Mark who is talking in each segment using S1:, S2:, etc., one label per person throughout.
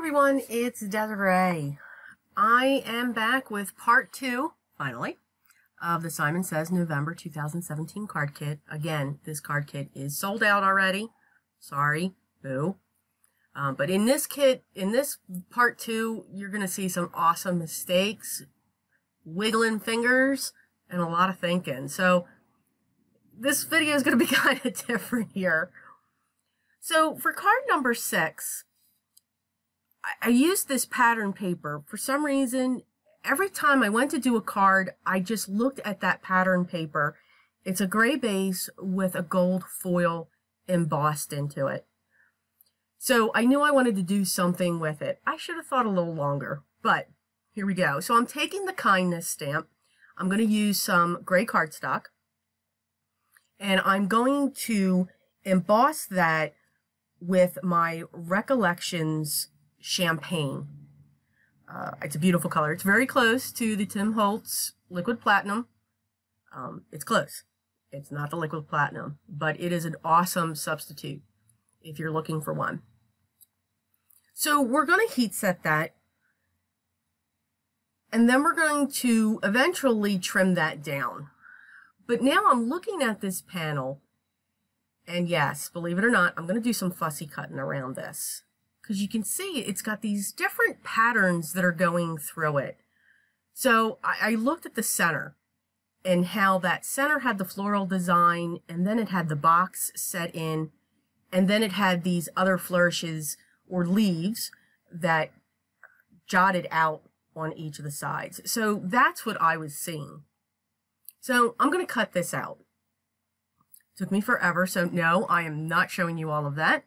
S1: everyone, it's Desiree. I am back with part 2, finally, of the Simon Says November 2017 card kit. Again, this card kit is sold out already. Sorry, boo. But in this kit, in this part 2, you're going to see some awesome mistakes, wiggling fingers, and a lot of thinking. So this video is going to be kind of different here. So for card number 6, I used this pattern paper. For some reason, every time I went to do a card, I just looked at that pattern paper. It's a gray base with a gold foil embossed into it. So I knew I wanted to do something with it. I should have thought a little longer, but here we go. So I'm taking the kindness stamp. I'm going to use some gray cardstock, and I'm going to emboss that with my Recollections champagne. It's a beautiful color. It's very close to the Tim Holtz liquid platinum. It's close. It's not the liquid platinum, but it is an awesome substitute if you're looking for one. So we're going to heat set that, and then we're going to eventually trim that down. But now I'm looking at this panel, and yes, believe it or not, I'm going to do some fussy cutting around this. Because you can see it's got these different patterns that are going through it. So I looked at the center and how that center had the floral design, and then it had the box set in, and then it had these other flourishes or leaves that jotted out on each of the sides. So that's what I was seeing. So I'm going to cut this out. It took me forever, so no, I am not showing you all of that.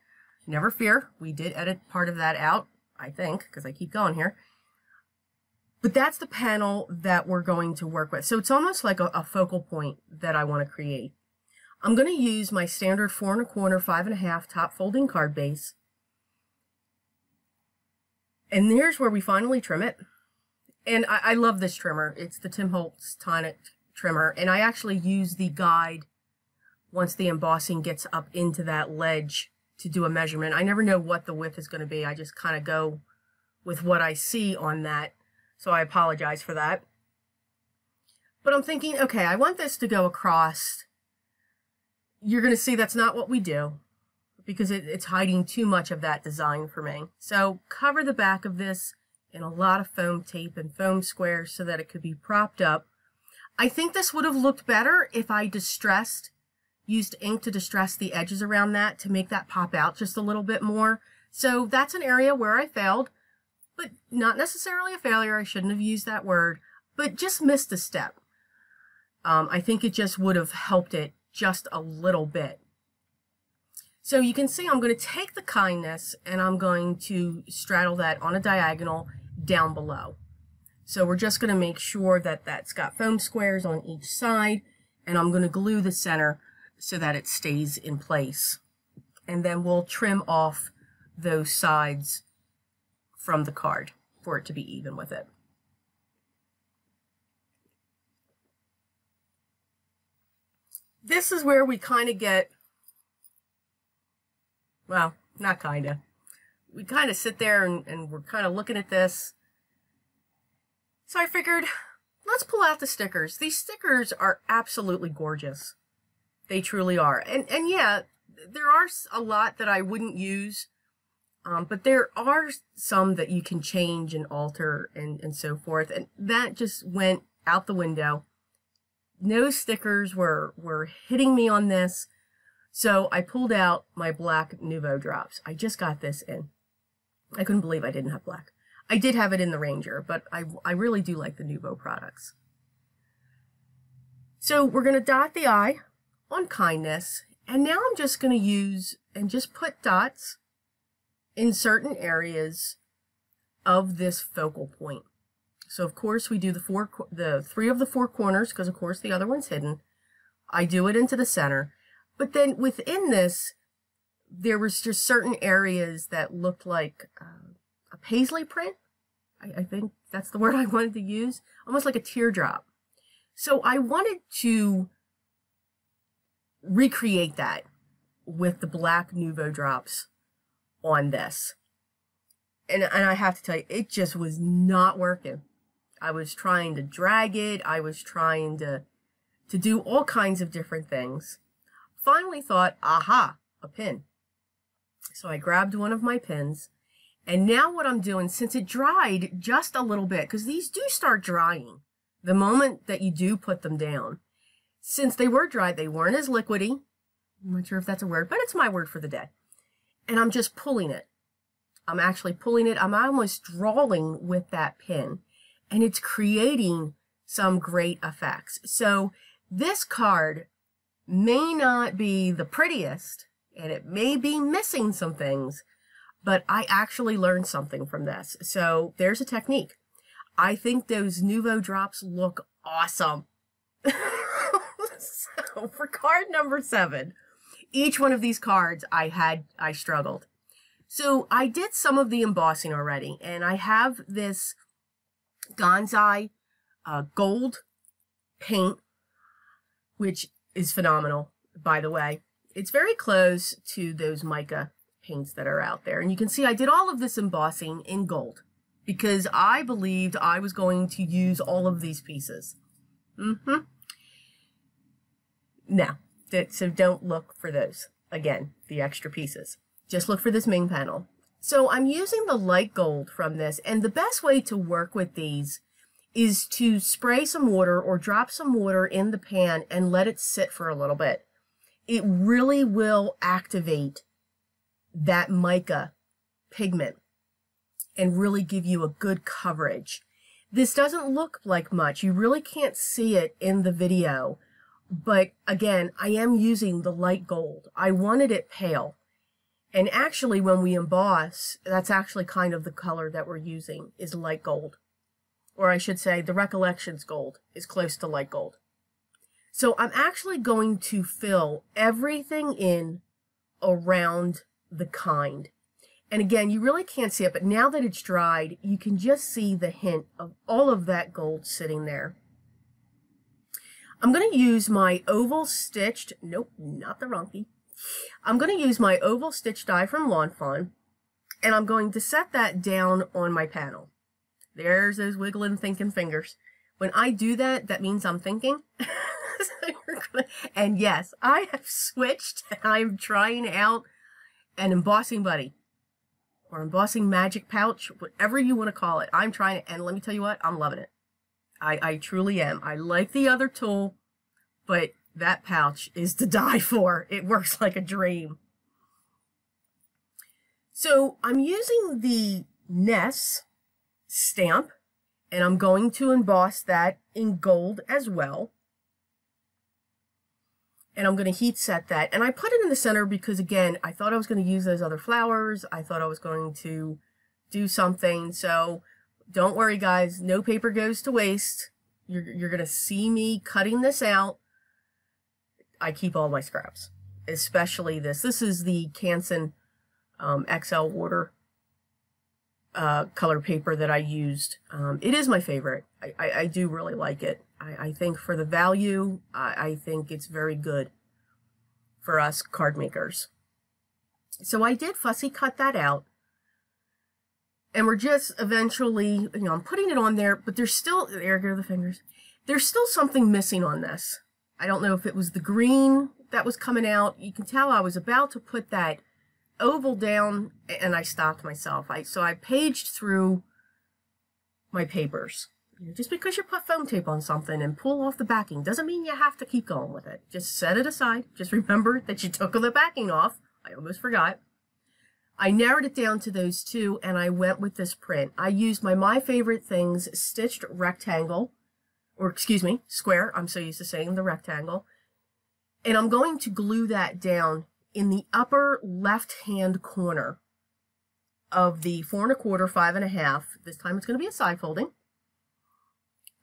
S1: Never fear, we did edit part of that out, I think, because I keep going here. But that's the panel that we're going to work with. So it's almost like a focal point that I want to create. I'm going to use my standard 4 1/4, 5 1/2 top folding card base. And here's where we finally trim it. And I love this trimmer. It's the Tim Holtz Tonic trimmer. And I actually use the guide once the embossing gets up into that ledge to do a measurement. I never know what the width is going to be. I just kind of go with what I see on that. So I apologize for that. But I'm thinking, okay, I want this to go across. You're going to see that's not what we do because it's hiding too much of that design for me. So cover the back of this in a lot of foam tape and foam squares so that it could be propped up. I think this would have looked better if I used ink to distress the edges around that to make that pop out just a little bit more. So that's an area where I failed, but not necessarily a failure. I shouldn't have used that word, but just missed a step. I think it just would have helped it just a little bit. So you can see I'm going to take the kindness and I'm going to straddle that on a diagonal down below. So we're just going to make sure that that's got foam squares on each side, and I'm going to glue the center so that it stays in place. And then we'll trim off those sides from the card for it to be even with it. This is where we kind of get, well, not kind of. We kind of sit there and we're kind of looking at this. So I figured, let's pull out the stickers. These stickers are absolutely gorgeous. They truly are. And yeah, there are a lot that I wouldn't use, but there are some that you can change and alter and so forth. And that just went out the window. No stickers were hitting me on this. So I pulled out my black Nouveau drops. I just got this in. I couldn't believe I didn't have black. I did have it in the Ranger, but I really do like the Nouveau products. So we're going to dot the I on kindness, and now I'm just going to use and just put dots in certain areas of this focal point. So of course we do the 3 of the 4 corners, because of course the other one's hidden. I do it into the center, but then within this there was just certain areas that looked like a paisley print. I think that's the word I wanted to use, almost like a teardrop. So I wanted to recreate that with the black Nouveau drops on this. And I have to tell you, it just was not working. I was trying to drag it. I was trying to do all kinds of different things. Finally thought, aha, a pin. So I grabbed one of my pins. And now what I'm doing, since it dried just a little bit, because these do start drying the moment that you do put them down. Since they were dried, they weren't as liquidy. I'm not sure if that's a word, but it's my word for the day. And I'm just pulling it. I'm actually pulling it. I'm almost drawing with that pin. And it's creating some great effects. So this card may not be the prettiest, and it may be missing some things, but I actually learned something from this. So there's a technique. I think those Nouveau drops look awesome. So for card number 7, each one of these cards I struggled. So I did some of the embossing already, and I have this Gonzai gold paint, which is phenomenal, by the way. It's very close to those mica paints that are out there. And you can see I did all of this embossing in gold because I believed I was going to use all of these pieces. No, so don't look for those. Again, the extra pieces. Just look for this main panel. So I'm using the light gold from this, and the best way to work with these is to spray some water or drop some water in the pan and let it sit for a little bit. It really will activate that mica pigment and really give you a good coverage. This doesn't look like much. You really can't see it in the video, but again, I am using the light gold. I wanted it pale. And actually, when we emboss, that's actually kind of the color that we're using, is light gold. Or I should say, the Recollections gold is close to light gold. So I'm actually going to fill everything in around the kind. And again, you really can't see it, but now that it's dried, you can just see the hint of all of that gold sitting there. I'm going to use my oval stitched, nope, not the Ronky. I'm going to use my oval stitch die from Lawn Fawn, and I'm going to set that down on my panel. There's those wiggling, thinking fingers. When I do that, that means I'm thinking. And yes, I have switched, and I'm trying out an embossing buddy, or embossing magic pouch, whatever you want to call it. I'm trying it, and let me tell you what, I'm loving it. I truly am. I like the other tool, but that pouch is to die for. It works like a dream. So I'm using the Ness stamp, and I'm going to emboss that in gold as well. And I'm going to heat set that. And I put it in the center because, again, I thought I was going to use those other flowers. I thought I was going to do something. So don't worry, guys. No paper goes to waste. You're going to see me cutting this out. I keep all my scraps, especially this. This is the Canson XL Water color paper that I used. It is my favorite. I do really like it. I think for the value, I think it's very good for us card makers. So I did fussy cut that out. And we're just eventually, I'm putting it on there, but there's still, there go the fingers. There's still something missing on this. I don't know if it was the green that was coming out. You can tell I was about to put that oval down and I stopped myself. So I paged through my papers. Just because you put foam tape on something and pull off the backing doesn't mean you have to keep going with it. Just set it aside. Just remember that you took the backing off. I almost forgot. I narrowed it down to those two and I went with this print. I used my Favorite Things stitched rectangle, or excuse me, square. I'm so used to saying the rectangle. And I'm going to glue that down in the upper left-hand corner of the 4 1/4, 5 1/2. This time it's going to be a side folding.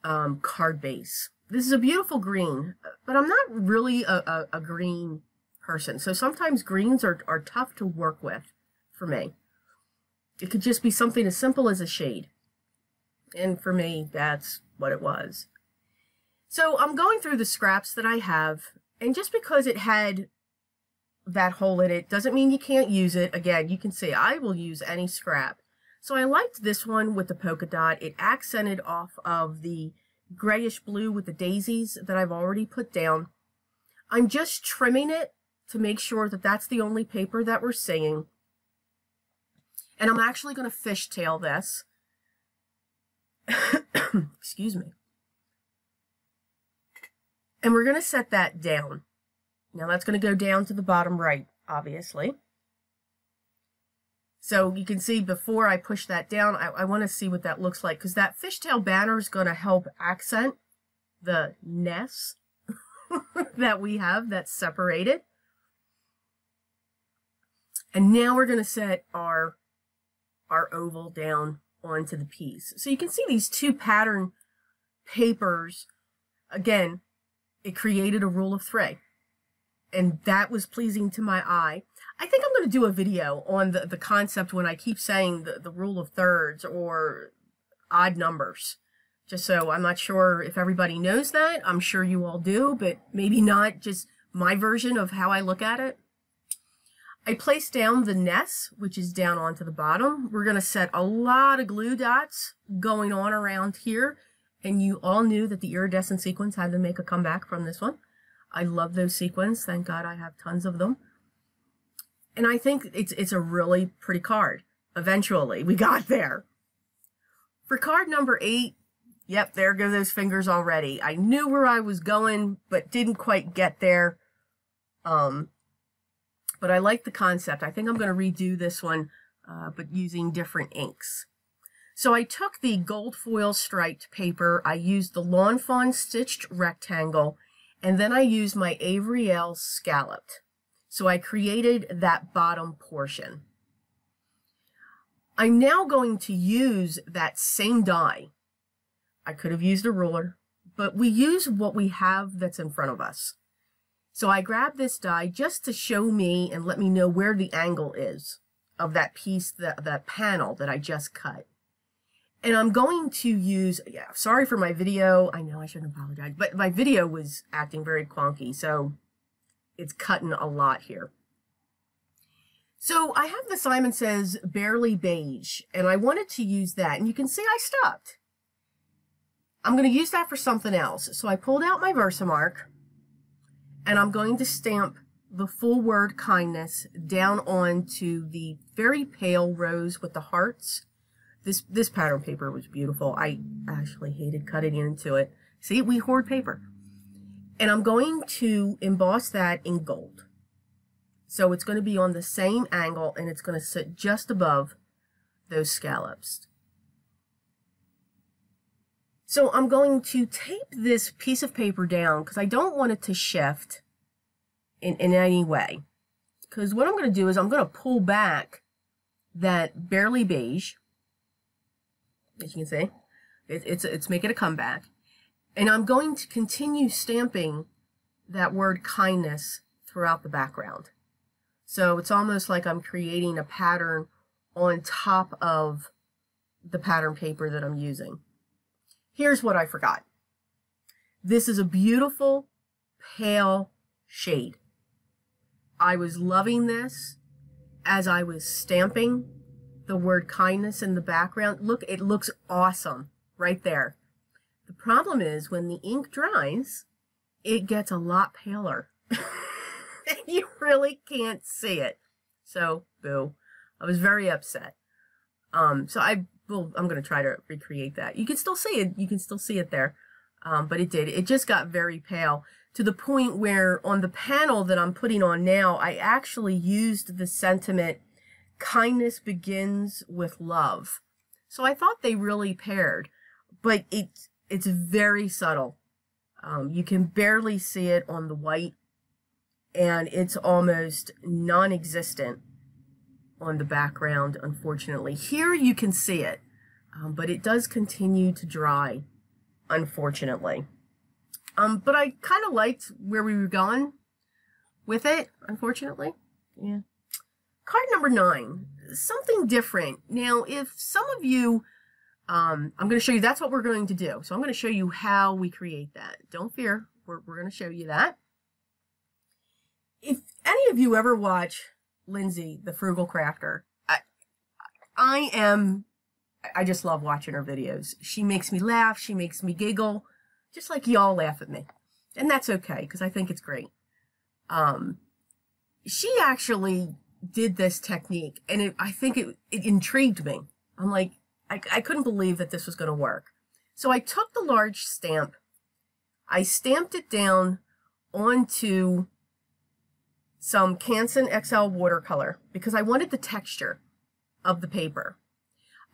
S1: Card base. This is a beautiful green, but I'm not really a green person. So sometimes greens are tough to work with for me. It could just be something as simple as a shade. And for me, that's what it was. So I'm going through the scraps that I have, and just because it had that hole in it doesn't mean you can't use it. Again, you can see I will use any scrap. So I liked this one with the polka dot. It accented off of the grayish blue with the daisies that I've already put down. I'm just trimming it to make sure that that's the only paper that we're seeing. And I'm actually going to fishtail this. Excuse me. And we're going to set that down. Now that's going to go down to the bottom right, obviously. So you can see before I push that down, I want to see what that looks like, because that fishtail banner is going to help accent the ness that we have that's separated. And now we're going to set our oval down onto the piece. So you can see these two pattern papers. Again, it created a rule of three, and that was pleasing to my eye. I think I'm going to do a video on the concept when I keep saying the rule of thirds or odd numbers. Just so I'm not sure if everybody knows that. I'm sure you all do, but maybe not just my version of how I look at it. I placed down the ness, which is down onto the bottom. We're going to set a lot of glue dots going on around here. And you all knew that the iridescent sequins had to make a comeback from this one. I love those sequins. Thank God I have tons of them. And I think it's a really pretty card. Eventually, we got there. For card number 8, yep, there go those fingers already. I knew where I was going, but didn't quite get there. But I like the concept. I think I'm going to redo this one, but using different inks. So I took the gold foil striped paper, I used the Lawn Fawn stitched rectangle, and then I used my Avery Elle scalloped. So I created that bottom portion. I'm now going to use that same die. I could have used a ruler, but we use what we have that's in front of us. So I grabbed this die just to show me and let me know where the angle is of that piece, that panel that I just cut. And I'm going to use, sorry for my video. I know I shouldn't apologize, but my video was acting very clunky, so it's cutting a lot here. So I have the Simon Says Barely Beige, and I wanted to use that. And you can see I stopped. I'm going to use that for something else. So I pulled out my Versamark, and I'm going to stamp the full word kindness down onto the very pale rose with the hearts. This pattern paper was beautiful. I actually hated cutting into it. See, we hoard paper. And I'm going to emboss that in gold. So it's going to be on the same angle, and it's going to sit just above those scallops. So I'm going to tape this piece of paper down because I don't want it to shift in any way. Because what I'm going to do is I'm going to pull back that Barely Beige. As you can see, it's making a comeback. And I'm going to continue stamping that word kindness throughout the background. So it's almost like I'm creating a pattern on top of the pattern paper that I'm using. Here's what I forgot. This is a beautiful pale shade. I was loving this as I was stamping the word kindness in the background. Look, it looks awesome right there. The problem is when the ink dries, it gets a lot paler. You really can't see it. So, boo. I was very upset. I'm going to try to recreate that. You can still see it. You can still see it there. But it did. It just got very pale to the point where on the panel that I'm putting on now, I actually used the sentiment, kindness begins with love. So I thought they really paired, but it's very subtle. You can barely see it on the white, and it's almost non-existent on the background, unfortunately. Here you can see it, but it does continue to dry, unfortunately. But I kind of liked where we were going with it, unfortunately. Yeah. Card number 9, something different. Now, if some of you, I'm going to show you, that's what we're going to do. So I'm going to show you how we create that. Don't fear, we're going to show you that. If any of you ever watch Lindsay, the Frugal Crafter, I am I just love watching her videos. She makes me laugh. She makes me giggle, just like y'all laugh at me. And that's okay, because I think it's great. She actually did this technique, and I think it intrigued me. I'm like, I couldn't believe that this was going to work. So I took the large stamp, I stamped it down onto some Canson XL watercolor because I wanted the texture of the paper.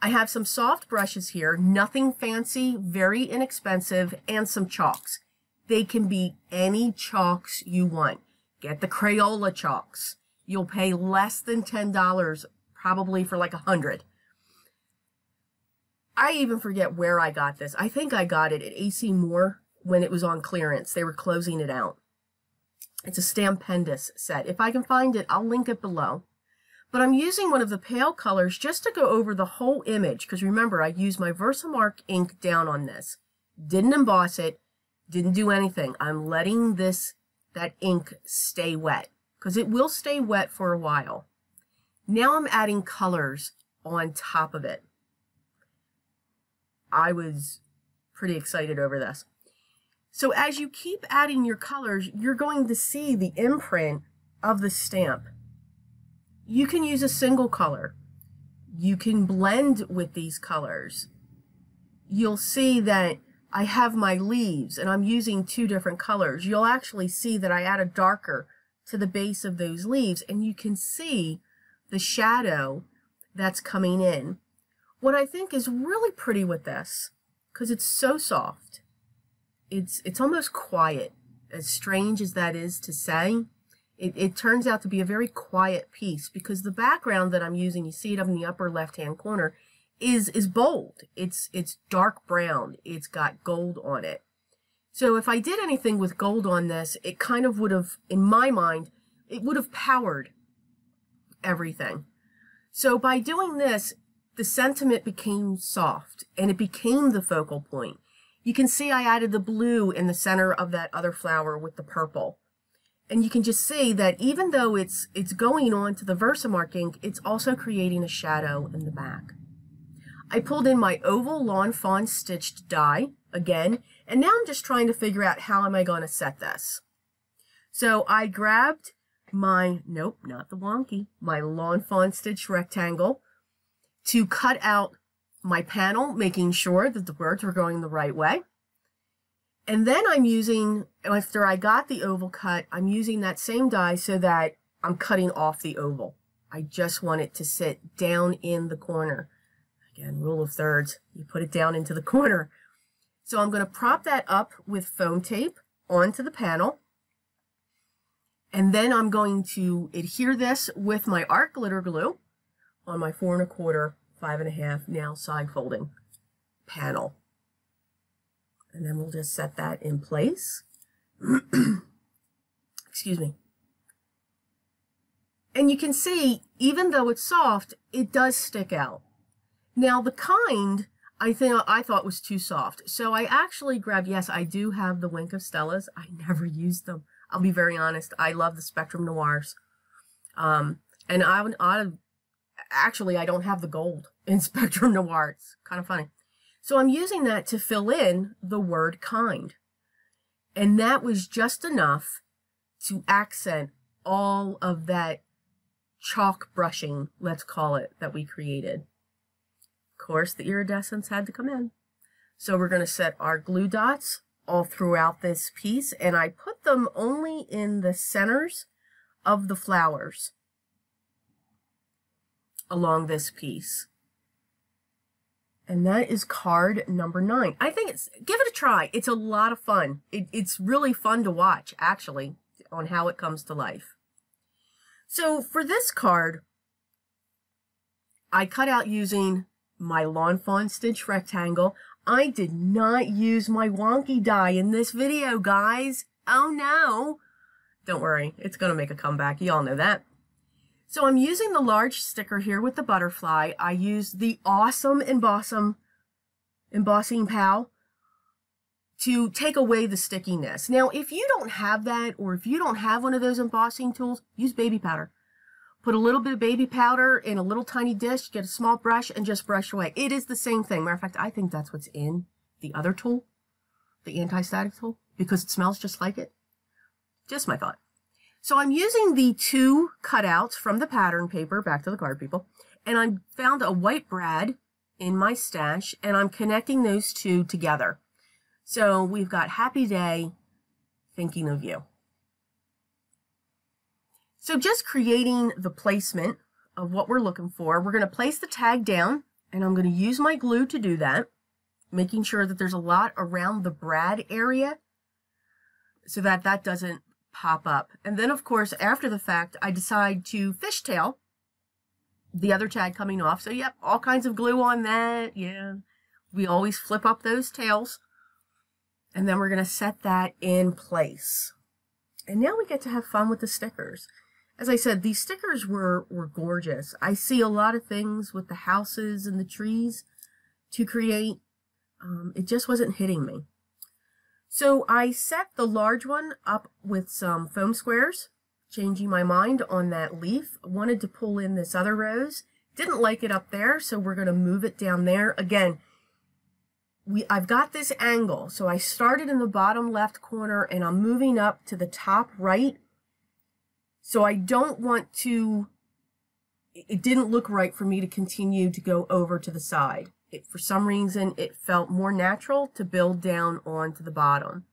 S1: I have some soft brushes here, nothing fancy, very inexpensive, and some chalks. They can be any chalks you want. Get the Crayola chalks. You'll pay less than $10, probably for like 100. I even forget where I got this. I think I got it at AC Moore when it was on clearance. They were closing it out. It's a Stampendous set. If I can find it, I'll link it below. But I'm using one of the pale colors just to go over the whole image, because remember, I used my Versamark ink down on this. Didn't emboss it, didn't do anything. I'm letting that ink stay wet, because it will stay wet for a while. Now I'm adding colors on top of it. I was pretty excited over this. So as you keep adding your colors, you're going to see the imprint of the stamp. You can use a single color. You can blend with these colors. You'll see that I have my leaves and I'm using 2 different colors. You'll actually see that I add a darker to the base of those leaves, and you can see the shadow that's coming in. What I think is really pretty with this, because it's so soft, it's almost quiet. As strange as that is to say, it turns out to be a very quiet piece, because the background that I'm using, you see it up in the upper left-hand corner, is bold. It's dark brown. It's got gold on it. So if I did anything with gold on this, it kind of would have, in my mind, it would have powered everything. So by doing this, the sentiment became soft, and it became the focal point. You can see I added the blue in the center of that other flower with the purple. And you can just see that even though it's going on to the Versamark ink, it's also creating a shadow in the back. I pulled in my oval Lawn Fawn stitched die again, and now I'm just trying to figure out how am I going to set this. So I grabbed my, nope, not the wonky, my Lawn Fawn stitch rectangle to cut out my panel, making sure that the words were going the right way. And then I'm using, after I got the oval cut, I'm using that same die so that I'm cutting off the oval. I just want it to sit down in the corner. Again, rule of thirds, you put it down into the corner. So I'm going to prop that up with foam tape onto the panel. And then I'm going to adhere this with my art glitter glue on my 4 1/4, 5 1/2 now side folding panel. And then we'll just set that in place. Excuse me. And you can see, even though it's soft, it does stick out. Now the kind, I thought was too soft. So I actually grabbed, yes, I do have the Wink of Stellas. I never used them. I'll be very honest. I love the Spectrum Noirs. And actually, I don't have the gold in Spectrum Noir. It's kind of funny. So I'm using that to fill in the word kind. And that was just enough to accent all of that chalk brushing, let's call it, that we created. Of course, the iridescence had to come in. So we're going to set our glue dots all throughout this piece, and I put them only in the centers of the flowers along this piece. And that is card number 9. I think give it a try. It's a lot of fun. It's really fun to watch, actually, on how it comes to life. So for this card, I cut out using my Lawn Fawn stitch rectangle. I did not use my wonky die in this video, guys. Oh no. Don't worry, it's going to make a comeback. You all know that. So I'm using the large sticker here with the butterfly. I used the awesome Embossing Pal to take away the stickiness. Now, if you don't have that, or if you don't have one of those embossing tools, use baby powder. Put a little bit of baby powder in a little tiny dish, get a small brush, and just brush away. It is the same thing. Matter of fact, I think that's what's in the other tool, the anti-static tool, because it smells just like it. Just my thought. So I'm using the 2 cutouts from the pattern paper, back to the card people, and I found a white brad in my stash, and I'm connecting those 2 together. So we've got Happy Day, Thinking of You. So just creating the placement of what we're looking for. We're going to place the tag down, and I'm going to use my glue to do that, making sure that there's a lot around the brad area so that that doesn't pop up. And then, of course, after the fact, I decide to fishtail the other tag coming off. So, yep, all kinds of glue on that. Yeah, we always flip up those tails. And then we're going to set that in place. And now we get to have fun with the stickers. As I said, these stickers were gorgeous. I see a lot of things with the houses and the trees to create. It just wasn't hitting me. So I set the large one up with some foam squares, changing my mind on that leaf. I wanted to pull in this other rose. Didn't like it up there, so we're going to move it down there. Again, I've got this angle. So I started in the bottom left corner, and I'm moving up to the top right. So I don't want to, it didn't look right for me to continue to go over to the side. For some reason, it felt more natural to build down onto the bottom.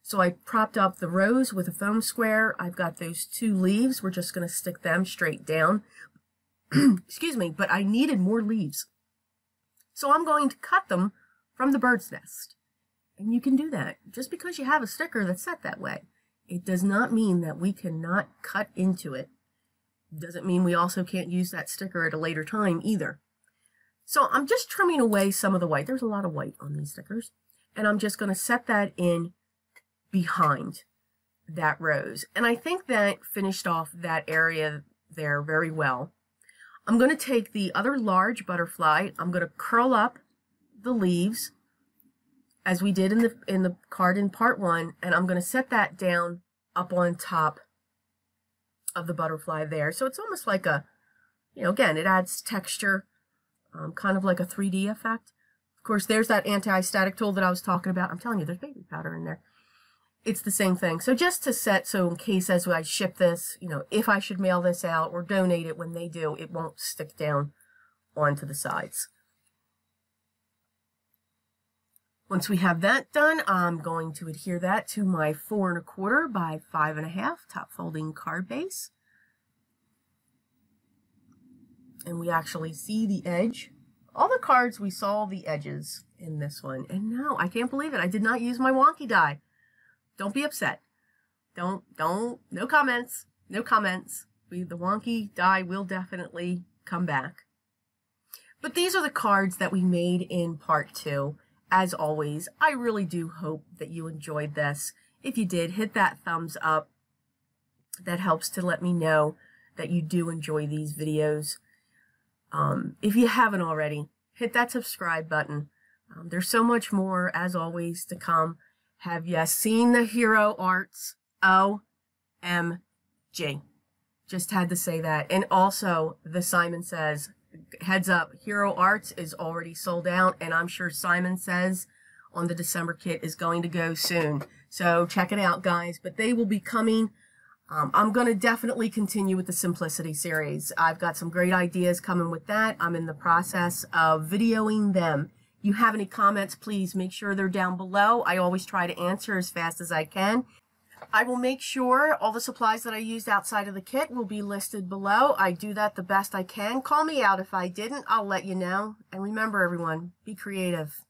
S1: So I propped up the rose with a foam square. I've got those 2 leaves. We're just going to stick them straight down. Excuse me, but I needed more leaves. So I'm going to cut them from the bird's nest. And you can do that. Just because you have a sticker that's set that way, it does not mean that we cannot cut into it. It doesn't mean we also can't use that sticker at a later time either. So I'm just trimming away some of the white. There's a lot of white on these stickers. And I'm just going to set that in behind that rose. And I think that finished off that area there very well. I'm going to take the other large butterfly. I'm going to curl up the leaves as we did in the card in part 1, and I'm going to set that down up on top of the butterfly there. So it's almost like a, you know, again, it adds texture, kind of like a 3D effect. Of course, there's that anti-static tool that I was talking about. I'm telling you, there's baby powder in there. It's the same thing. So just to set, so in case as I ship this, you know, if I should mail this out or donate it when they do, it won't stick down onto the sides. Once we have that done, I'm going to adhere that to my 4 1/4 by 5 1/2 top folding card base. And we actually see the edge. All the cards, we saw the edges in this one. And no, I can't believe it. I did not use my wonky die. Don't be upset. No comments. No comments. The wonky die will definitely come back. But these are the cards that we made in part 2. As always, I really do hope that you enjoyed this. If you did, hit that thumbs up. That helps to let me know that you do enjoy these videos. If you haven't already, hit that subscribe button. There's so much more, as always, to come. Have you seen the hero arts? OMG. Just had to say that. And also, the Simon Says, heads up, Hero Arts is already sold out, and I'm sure Simon Says on the December kit is going to go soon. So check it out, guys. But they will be coming. I'm going to definitely continue with the Simplicity series. I've got some great ideas coming with that. I'm in the process of videoing them. You have any comments, please make sure they're down below. I always try to answer as fast as I can. I will make sure all the supplies that I used outside of the kit will be listed below. I do that the best I can. Call me out if I didn't. I'll let you know. And remember, everyone, be creative.